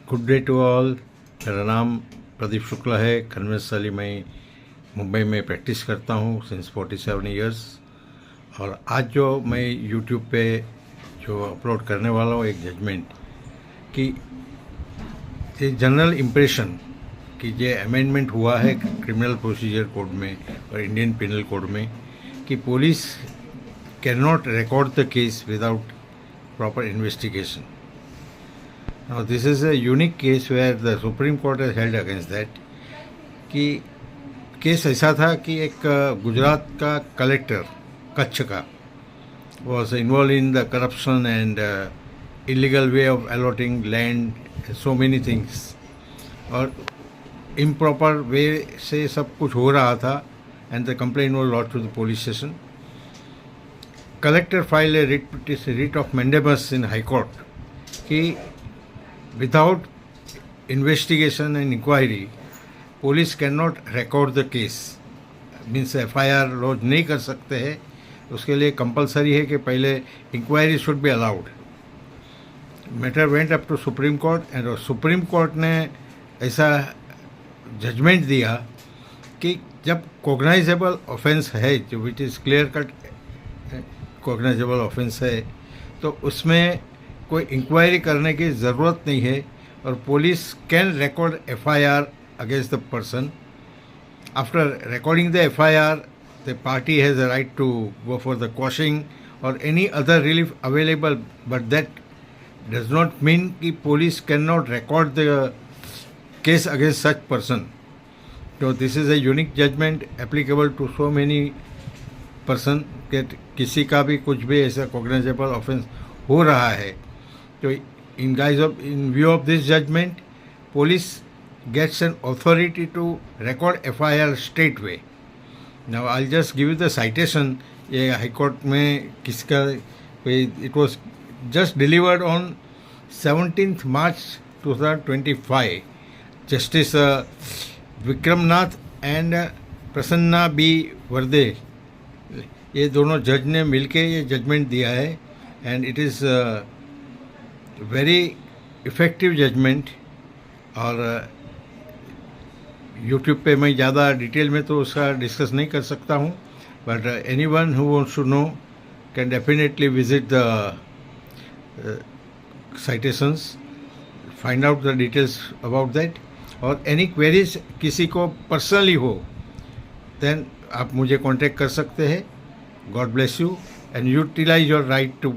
Good day to all. मेरा नाम प्रदीप शुक्ला है। कन्वेंशनली मैं मुंबई में प्रैक्टिस करता हूँ सिंस 47 ईयर्स। और आज जो मैं यूट्यूब पे जो अपलोड करने वाला हूँ एक जजमेंट कि ये जनरल इम्प्रेशन कि ये अमेंडमेंट हुआ है क्रिमिनल प्रोसीजर कोड में और इंडियन पिनल कोड में कि police can not record the case without proper investigation. Now this is a unique case where the Supreme Court has held against that कि case ऐसा था कि एक गुजरात का कलेक्टर कच्छ का was involved in the corruption and illegal way of allotting land, so many things, और improper way से सब कुछ हो रहा था and the complaint was lodged to the police station. Collector filed a writ of mandamus in High Court कि without investigation and inquiry, police cannot record the case. Means FIR lodge नहीं कर सकते हैं, उसके लिए कंपलसरी है कि पहले inquiry should be allowed. Matter went up to Supreme Court and Supreme Court ने ऐसा जजमेंट दिया कि जब कोग्नाइजेबल ऑफेंस है, जो which is clear cut cognizable offence है, तो उसमें कोई इंक्वायरी करने की ज़रूरत नहीं है और police can record FIR against the person. After recording the FIR, the party has a right to go for the quashing or any other relief available, but that does not mean कि police can not record the case against such person. तो this is a unique judgement applicable to so many person कि किसी का भी कुछ भी ऐसा cognisable offence हो रहा है। So in view of this judgment, police gets an authority to record FIR straightway. Now I'll just give you the citation. ये हाई कोर्ट में किसका, it was just delivered on 17th March 2025. Justice Vikram Nath and Prasanna B Varale, ये दोनों जज ने मिलके ये judgement दिया है and it is very effective judgement. और यूट्यूब पे मैं ज़्यादा डिटेल में तो उसका डिस्कस नहीं कर सकता हूँ, but anyone who wants to know can definitely visit the citations, find out the details about that. और एनी क्वेरीज किसी को पर्सनली हो देन आप मुझे कांटेक्ट कर सकते हैं। God bless you and utilize your right to